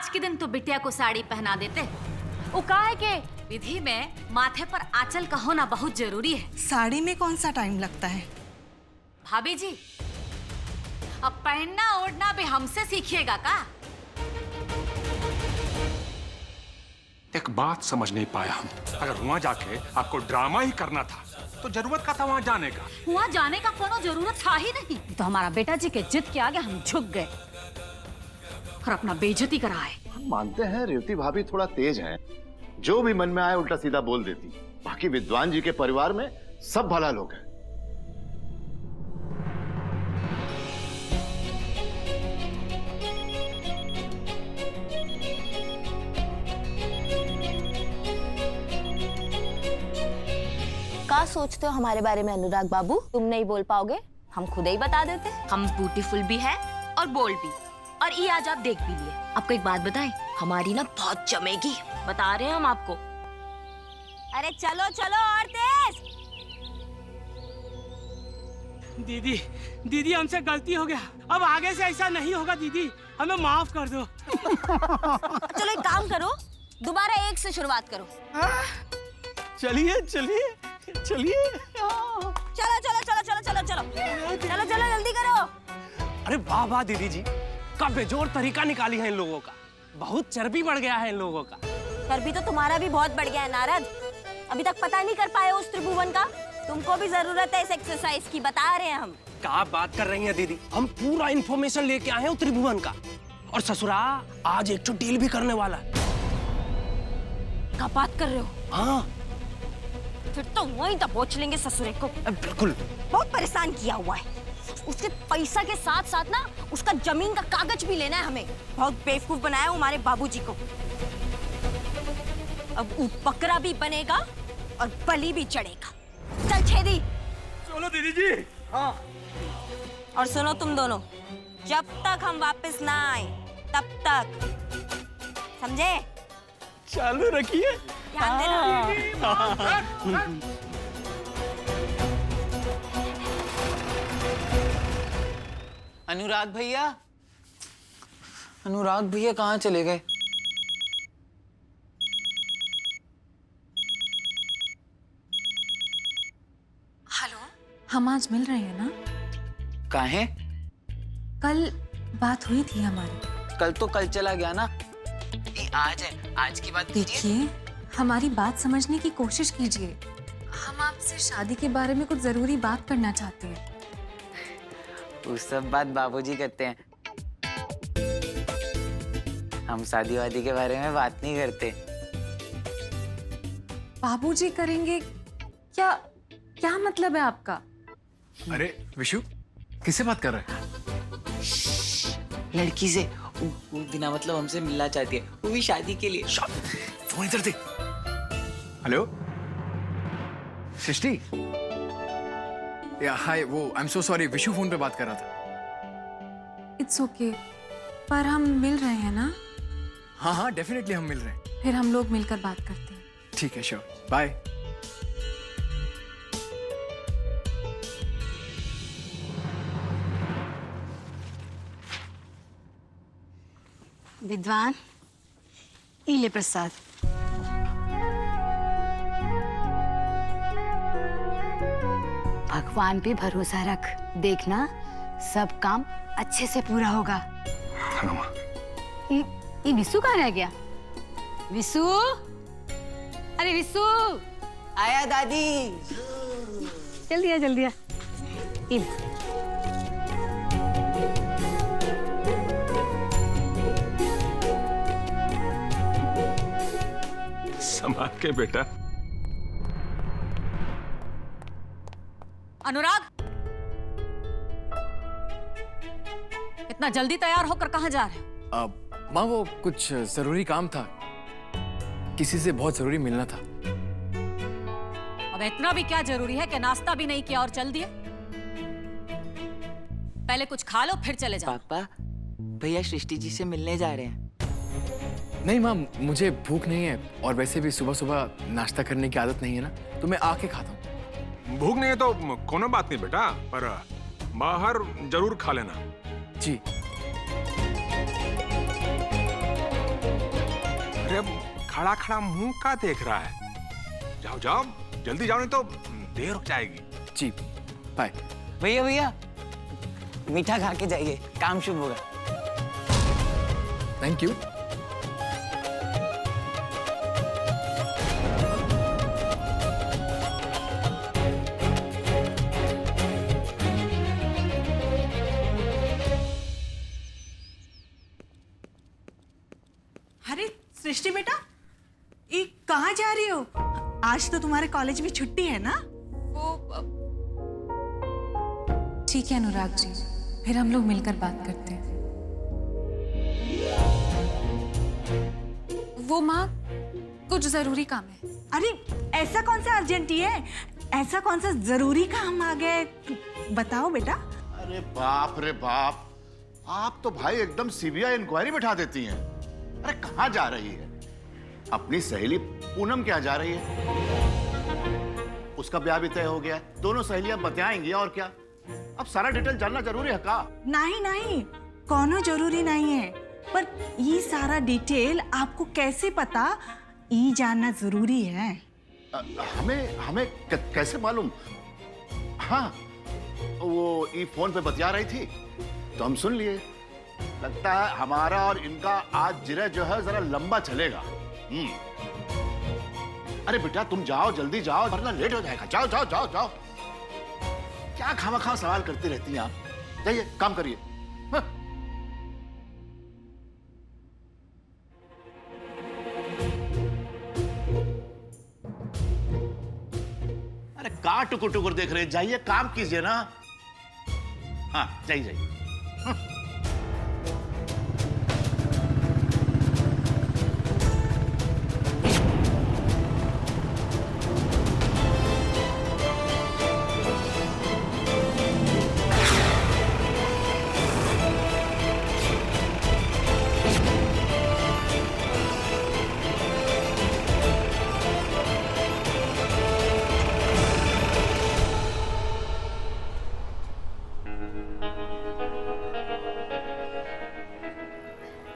आज के दिन तो बिटिया को साड़ी पहना देते। वो कहा है कि विधि में माथे पर आंचल का होना बहुत जरूरी है। साड़ी में कौन सा टाइम लगता है? भाभी जी, अब पहनना ओढ़ना भी हमसे सीखिएगा का? एक बात समझ नहीं पाया हम, अगर वहाँ जाके आपको ड्रामा ही करना था तो जरूरत का था वहाँ जाने का। वहाँ जाने का कोनो जरूरत था ही नहीं। तो हमारा बेटा जी के जिद के आगे हम झुक गए और अपना बेइज्जती कराए। हम मानते हैं रेवती भाभी थोड़ा तेज है, जो भी मन में आए उल्टा सीधा बोल देती। बाकी विद्वान जी के परिवार में सब भला लोग हैं। क्या सोचते हो हमारे बारे में अनुराग बाबू? तुम नहीं बोल पाओगे, हम खुद ही बता देते। हम ब्यूटीफुल भी है और बोल्ड भी, और ये आज आप देख भी लिए। आपको एक बात बताएं, हमारी ना बहुत जमेगी, बता रहे हैं हम आपको। अरे चलो चलो और तेज। दीदी दीदी हमसे गलती हो गया, अब आगे से ऐसा नहीं होगा दीदी, हमें माफ कर दो। चलो एक काम करो, दोबारा एक से शुरुआत करो। चलिए चलिए चलिए। चलो चलो चलो चलो चलो चलो चलो चलो जल्दी करो। अरे वाह वाह दीदी जी, का बेजोर तरीका निकाली है इन लोगों का। बहुत चर्बी बढ़ गया है इन लोगों का। चर्बी तो तुम्हारा भी बहुत बढ़ गया है नारद, अभी तक पता नहीं कर पाए उस त्रिभुवन का। तुमको भी जरूरत है इस एक्सरसाइज की, बता रहे हैं हम। क्या बात कर रही हैं दीदी, हम पूरा इन्फॉर्मेशन लेके आए हैं त्रिभुवन का, और ससुरा आज एक डील भी करने वाला है। क्या बात कर रहे हो? हाँ फिर तो वहीं दबोच लेंगे ससुरे को। बिल्कुल। बहुत परेशान किया हुआ है, उसके पैसा के साथ साथ ना उसका जमीन का कागज भी लेना है हमें। बहुत बेवकूफ बनाया है हमारे बाबूजी को। अब वो बकरा भी बनेगा और बलि भी चढ़ेगा। चल छेदी। चलो दीदी जी। हाँ। और सुनो तुम दोनों, जब तक हम वापस ना आए तब तक, समझे? चालू रखिए। ध्यान देना। अनुराग भैया, अनुराग भैया कहाँ चले गए? हेलो, हम आज मिल रहे हैं ना? काहे? कल बात हुई थी हमारी। कल तो कल चला गया ना, ये आज है, आज की बात कीजिए। देखिए, हमारी बात समझने की कोशिश कीजिए। हम आपसे शादी के बारे में कुछ जरूरी बात करना चाहते हैं। वो सब बात बाबूजी करते हैं, हम शादी वादी के बारे में बात नहीं करते। बाबूजी करेंगे क्या? क्या मतलब है आपका? अरे विशु, किससे बात कर रहे हैं? लड़की से, वो बिना मतलब हमसे मिलना चाहती है, वो भी शादी के लिए। फोन इधर दे। हेलो सृष्टि। या हाय, वो I am so sorry, Vishu phone पे बात कर रहा था। इट्स ओके, पर हम मिल रहे हैं ना? हाँ हाँ डेफिनेटली हम मिल रहे हैं। फिर हम लोग मिलकर बात करते हैं। ठीक है, श्योर, बाय। विद्वान, ई ले प्रसाद। भगवान पे भरोसा रख, देखना सब काम अच्छे से पूरा होगा। हाँ माँ। ये विशु कहाँ रह गया? विशु, अरे विशु। आया दादी। जल्दी आ, जल्दी आ। संभाल के बेटा। अनुराग, इतना जल्दी तैयार होकर कहाँ जा रहे हो? माँ वो कुछ जरूरी काम था, किसी से बहुत जरूरी मिलना था। अब इतना भी क्या जरूरी है कि नाश्ता भी नहीं किया और चल दिए? पहले कुछ खा लो फिर चले जाओ। पापा, भैया सृष्टि जी से मिलने जा रहे हैं। नहीं माँ, मुझे भूख नहीं है, और वैसे भी सुबह सुबह नाश्ता करने की आदत नहीं है ना, तो मैं आके खाता हूँ। भूख नहीं है तो कोनो बात नहीं बेटा, पर बाहर जरूर खा लेना। जी। अरे खड़ा खड़ा मुंह का देख रहा है? जाओ जाओ, जल्दी जाओ, नहीं तो देर हो जाएगी। जी बाय। भैया भैया मीठा खा के जाइए, काम शुभ होगा। Thank you. अरे सृष्टि बेटा, ये कहाँ जा रही हो? आज तो तुम्हारे कॉलेज में छुट्टी है ना? ठीक है अनुराग जी, फिर हम लोग मिलकर बात करते हैं। वो माँ, कुछ जरूरी काम है। अरे ऐसा कौन सा अर्जेंट है? ऐसा कौन सा जरूरी काम आ गया है? बताओ बेटा। अरे बाप रे बाप, आप तो भाई एकदम सीबीआई इंक्वायरी बैठा देती हैं। अरे कहाँ जा रही है? अपनी सहेली पूनम क्या जा रही है? उसका ब्याह भी तय हो गया है, दोनों सहेलियां बतियाएंगी और क्या। अब सारा डिटेल जानना जरूरी है का? नहीं नहीं, कोनो जरूरी नहीं है, पर ये सारा डिटेल आपको कैसे पता, ये जानना जरूरी है। हमें कैसे मालूम? हाँ, वो ई फोन पे बतिया रही थी तो हम सुन लिए। लगता है हमारा और इनका आज जिरह जो है जरा लंबा चलेगा। अरे बेटा तुम जाओ, जल्दी जाओ वरना लेट हो जाएगा। जाओ जाओ जाओ जाओ, क्या खामखा सवाल करती रहती हैं आप। जाइए काम करिए। हाँ। अरे कहाँ टुकुर टुकुर देख रहे हैं? जाइए काम कीजिए ना। हाँ जाइए जाइए।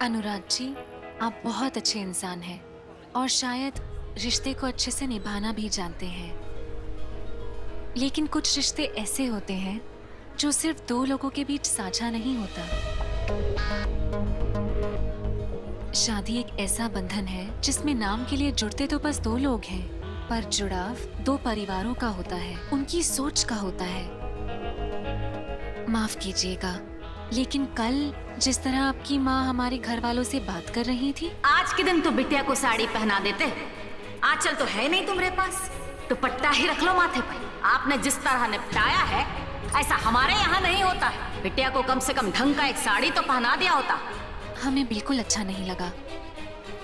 अनुराग जी, आप बहुत अच्छे इंसान हैं और शायद रिश्ते को अच्छे से निभाना भी जानते हैं। लेकिन कुछ रिश्ते ऐसे होते हैं जो सिर्फ दो लोगों के बीच साझा नहीं होता। शादी एक ऐसा बंधन है जिसमें नाम के लिए जुड़ते तो बस दो लोग हैं, पर जुड़ाव दो परिवारों का होता है, उनकी सोच का होता है। माफ कीजिएगा, लेकिन कल जिस तरह आपकी माँ हमारे घर वालों से बात कर रही थी। आज के दिन तो बिटिया को साड़ी पहना देते। आंचल तो है नहीं तुम्हारे पास, दुपट्टा ही रख लो माथे पर। आपने जिस तरह निपटाया है ऐसा हमारे यहाँ नहीं होता है। बिटिया को कम से कम ढंग का एक साड़ी तो पहना दिया होता। हमें बिल्कुल अच्छा नहीं लगा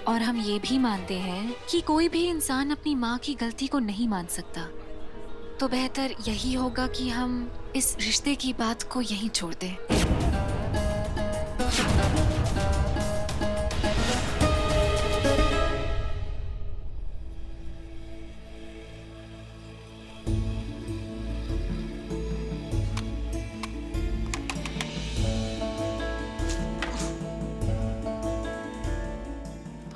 और हम ये भी मानते हैं कि कोई भी इंसान अपनी माँ की गलती को नहीं मान सकता। तो बेहतर यही होगा कि हम इस रिश्ते की बात को यहीं छोड़ दें।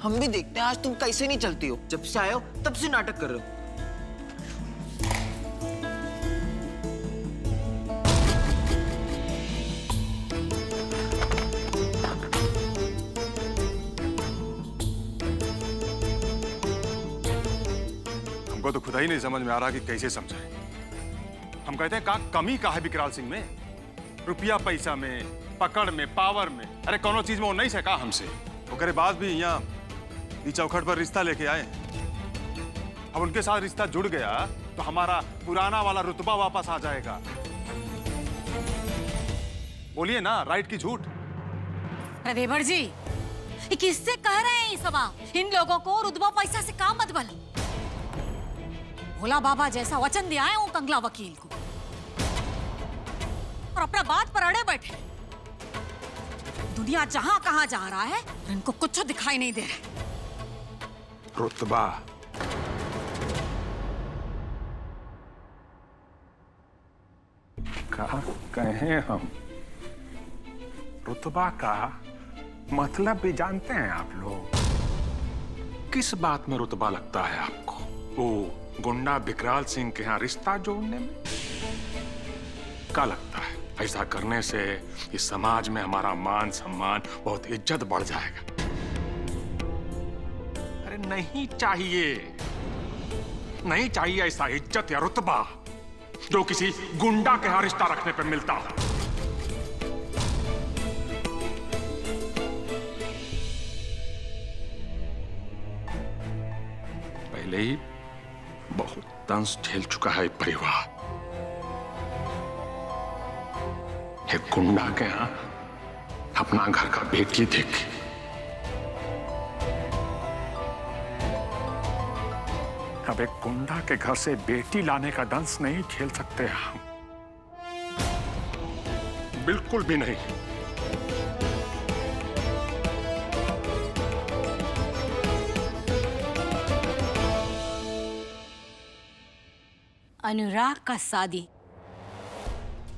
हम भी देखते हैं आज तुम कैसे नहीं चलती हो। जब से आए हो तब से नाटक कर रहे हो। हमको तो खुदा ही नहीं समझ में आ रहा कि कैसे समझाएं। हम कहते हैं कहाँ कमी का है विकराल सिंह में? रुपया पैसा में, पकड़ में, पावर में, अरे कोनो चीज में वो नहीं सका हमसे। ओकरे बाद भी यहाँ चौखट पर रिश्ता लेके आए। अब उनके साथ रिश्ता जुड़ गया तो हमारा पुराना वाला रुतबा वापस आ जाएगा। बोलिए ना, राइट की झूठ? अरे देवर जी, ये किससे कह रहे हैं ये सब आप? इन लोगों को रुतबा पैसा से काम मत बल। भोला बाबा जैसा वचन दिया है वो कंगला वकील को, और अपना बात पर अड़े बैठे। दुनिया जहां कहां जा रहा है, इनको कुछ दिखाई नहीं दे रहा। रुतबा क्या कहें हम? रुतबा का मतलब भी जानते हैं आप लोग? किस बात में रुतबा लगता है आपको? वो गुंडा विकराल सिंह के यहाँ रिश्ता जोड़ने में? क्या लगता है ऐसा करने से इस समाज में हमारा मान सम्मान, बहुत इज्जत बढ़ जाएगा? अरे नहीं चाहिए, नहीं चाहिए ऐसा इज्जत या रुतबा जो किसी गुंडा के यहाँ रिश्ता रखने पे मिलता हो। पहले ही बहुत तंज झेल चुका है परिवार। एक गुंडा के यहाँ अपना घर का बेटी देखी, अब एक गुंडा के घर से बेटी लाने का दंश नहीं झेल सकते हम, बिल्कुल भी नहीं। अनुराग का शादी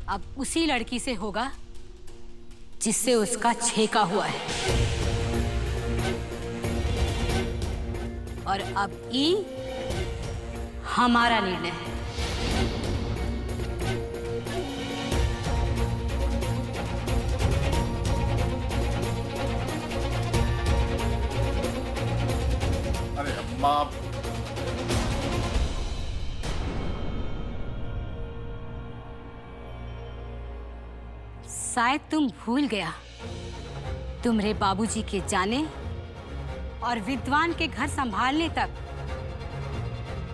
अब उसी लड़की से होगा जिससे उसका छेका हुआ है, और अब ई हमारा निर्णय है। अरे अम्मा, शायद तुम भूल गया, तुम्हारे बाबूजी के जाने और विद्वान के घर संभालने तक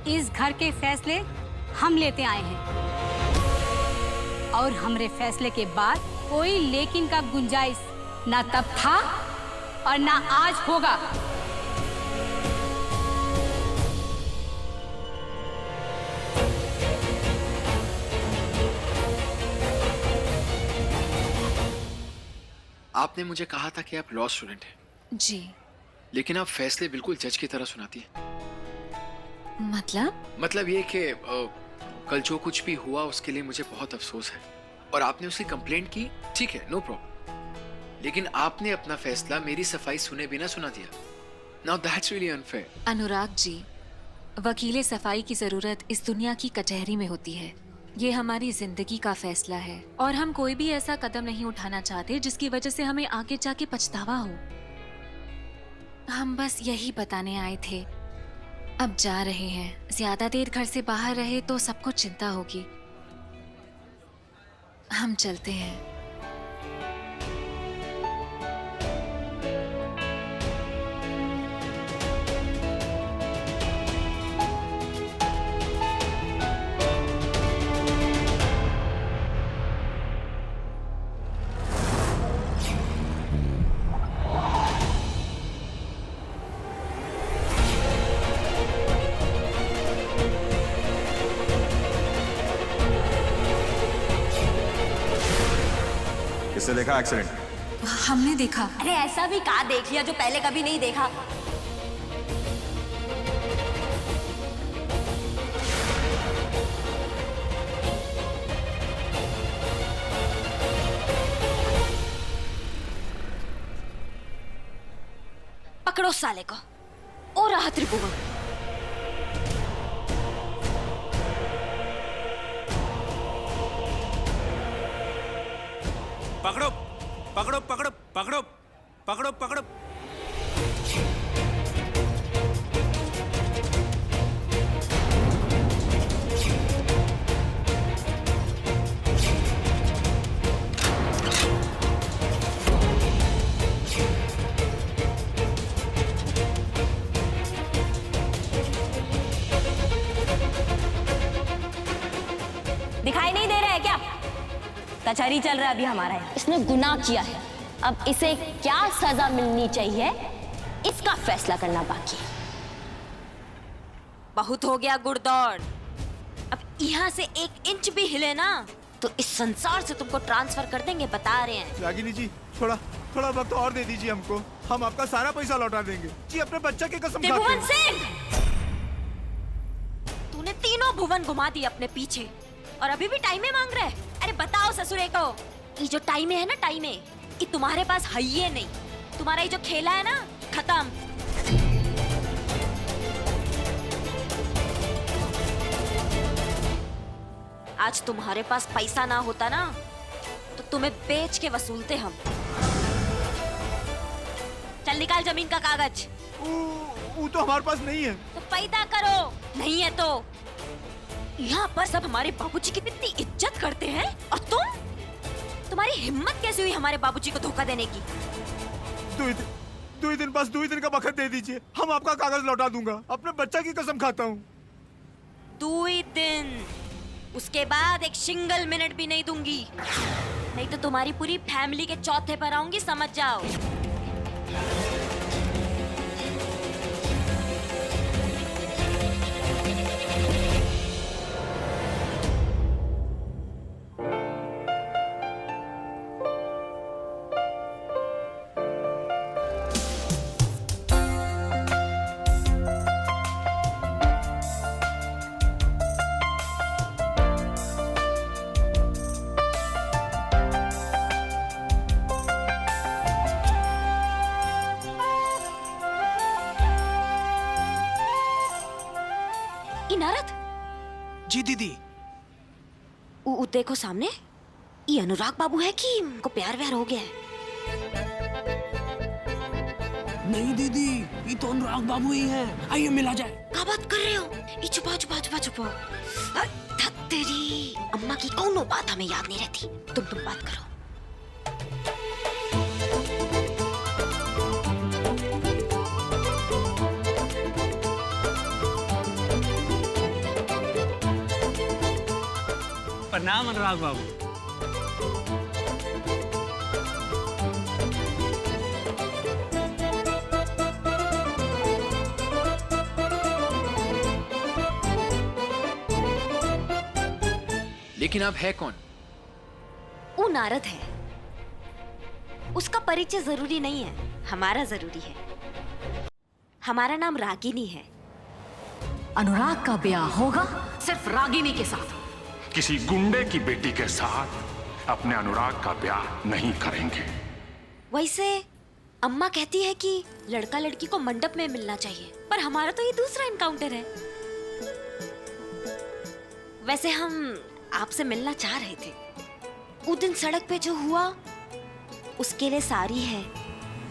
इस घर के फैसले हम लेते आए हैं, और हमरे फैसले के बाद कोई लेकिन का गुंजाइश ना तब था और ना आज होगा। आपने मुझे कहा था कि आप लॉ स्टूडेंट हैं। जी। लेकिन आप फैसले बिल्कुल जज की तरह सुनाती हैं। मतलब ये कि कल जो कुछ भी हुआ उसके लिए मुझे बहुत अफसोस है, और आपने उसकी कंप्लेंट की, ठीक है, नो प्रॉब्लम, लेकिन आपने अपना फैसला मेरी सफाई सुने बिना सुना दिया। Now that's really unfair. Anurag ji, वकीले सफाई की जरूरत इस दुनिया की कचहरी में होती है। ये हमारी जिंदगी का फैसला है, और हम कोई भी ऐसा कदम नहीं उठाना चाहते जिसकी वजह से हमें आगे जाके पछतावा हो। हम बस यही बताने आए थे। अब जा रहे हैं, ज्यादा देर घर से बाहर रहे तो सबको चिंता होगी। हम चलते हैं। किससे देखा एक्सीडेंट? हमने देखा। अरे ऐसा भी कहाँ देख लिया जो पहले कभी नहीं देखा। पकड़ो साले को। ओ रहा त्रिभुवन। पकड़ो पकड़ो पकड़ो पकड़ो पकड़ो पकड़ो। दिखाई नहीं दे रहा है क्या? कचहरी चल रहा है अभी हमारा यहाँ। इसने गुनाह किया है, अब इसे क्या सजा मिलनी चाहिए इसका फैसला करना बाकी है। बहुत हो गया गुड़दौड़। अब यहाँ से 1 इंच भी हिले ना तो इस संसार से तुमको ट्रांसफर कर देंगे, बता रहे हैं। रागिनी जी, थोड़ा वक्त और दे दीजिए हमको, हम आपका सारा पैसा लौटा देंगे जी, अपने बच्चा की कसम खाते भुवन हैं। सिंह, तूने तीनों भुवन घुमा दिए अपने पीछे और अभी भी टाइमे मांग रहा है। अरे बताओ ससुरे को, ये जो टाइमे है ना, टाइमे ये तुम्हारे पास है ही नहीं। तुम्हारा ये जो खेला है ना, खत्म। आज तुम्हारे पास पैसा ना होता ना तो तुम्हें बेच के वसूलते हम। चल निकाल जमीन का कागज। वो तो हमारे पास नहीं है। तो पैदा करो, नहीं है तो। यहाँ पर सब हमारे बाबूजी की इतनी इज्जत करते हैं और तुम्हारी हिम्मत कैसे हुई हमारे बाबूजी को धोखा देने की? दो ही दिन का वक्त दे दीजिए, हम आपका कागज लौटा दूंगा। अपने बच्चा की कसम खाता हूँ। 2 ही दिन, उसके बाद एक सिंगल मिनट भी नहीं दूंगी, नहीं तो तुम्हारी पूरी फैमिली के चौथे पर आऊंगी, समझ जाओ। नारद जी दीदी। देखो सामने, ये अनुराग बाबू है कि उनको प्यार व्यार हो गया है? नहीं दीदी, ये तो अनुराग बाबू ही है। आइए मिला जाए। क्या बात कर रहे हो? ये छुपाओ। तेरी अम्मा की कौन बात हमें याद नहीं रहती। तुम बात करो। प्रणाम अनुराग बाबू। लेकिन आप है कौन? वो नारद है। उसका परिचय जरूरी नहीं है, हमारा जरूरी है। हमारा नाम रागिनी है। अनुराग का ब्याह होगा सिर्फ रागिनी के साथ। किसी गुंडे की बेटी के साथ अपने अनुराग का ब्याह नहीं करेंगे। वैसे अम्मा कहती है कि लड़का लड़की को मंडप में मिलना चाहिए, पर हमारा तो ये दूसरा एनकाउंटर है। वैसे हम आपसे मिलना चाह रहे थे। उस दिन सड़क पे जो हुआ उसके लिए सारी है।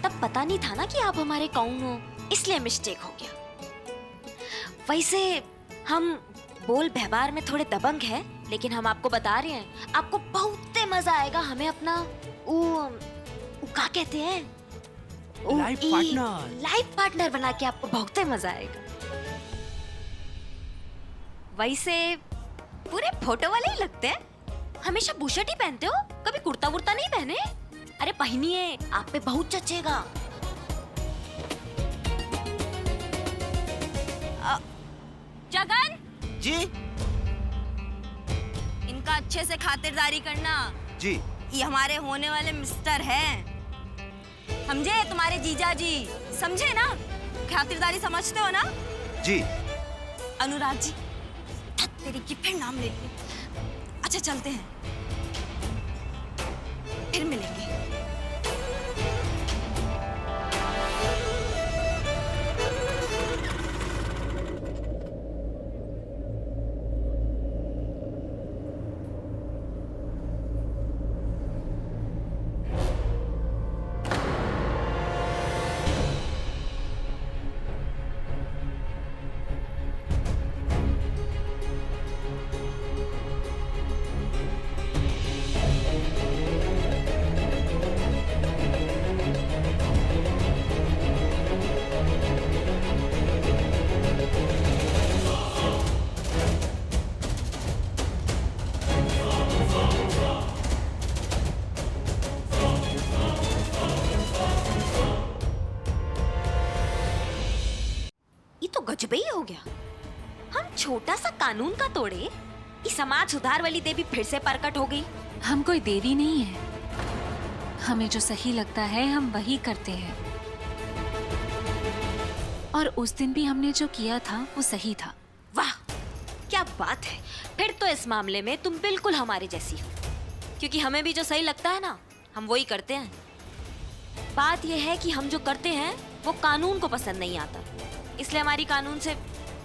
तब पता नहीं था ना कि आप हमारे कौन हो, इसलिए मिस्टेक हो गया। वैसे हम बोल व्यवहार में थोड़े दबंग है, लेकिन हम आपको बता रहे हैं, आपको बहुत मजा आएगा। हमें अपना क्या कहते हैं, लाइफ पार्टनर बना के आपको बहुत मजा आएगा। वैसे पूरे फोटो वाले ही लगते हैं। हमेशा बुशर्ट ही पहनते हो, कभी कुर्ता वुर्ता नहीं पहने? अरे पहनिए, आप पे बहुत जचेगा। जगन जी। इनका अच्छे से खातिरदारी करना जी। ये हमारे होने वाले मिस्टर हैं, समझे? तुम्हारे जीजा जी, समझे ना? खातिरदारी समझते हो ना? जी। अनुराग जी, तेरी की फिर नाम ले लिए। अच्छा चलते हैं, फिर मिलेंगे। गजब ही हो गया। हम छोटा सा कानून का तोड़े, ये समाज सुधार वाली देवी फिर से प्रकट हो गई। हम कोई देवी नहीं है, हमें जो सही लगता है हम वही करते हैं। और उस दिन भी हमने जो किया था वो सही था। वाह क्या बात है, फिर तो इस मामले में तुम बिल्कुल हमारे जैसी हो, क्योंकि हमें भी जो सही लगता है ना हम वही करते हैं। बात यह है कि हम जो करते हैं वो कानून को पसंद नहीं आता, इसलिए हमारी कानून से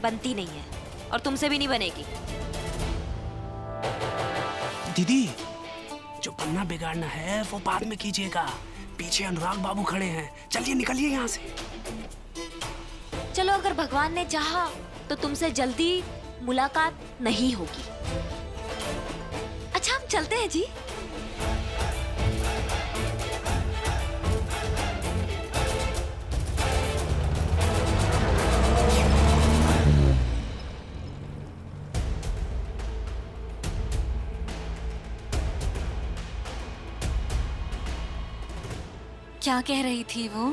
बनती नहीं है और तुमसे भी नहीं बनेगी। दीदी, जो बनना बिगाड़ना है वो बाद में कीजिएगा। पीछे अनुराग बाबू खड़े हैं, चलिए निकलिए यहाँ से। चलो, अगर भगवान ने चाहा तो तुमसे जल्दी मुलाकात नहीं होगी। अच्छा, हम चलते हैं जी। क्या कह रही थी वो?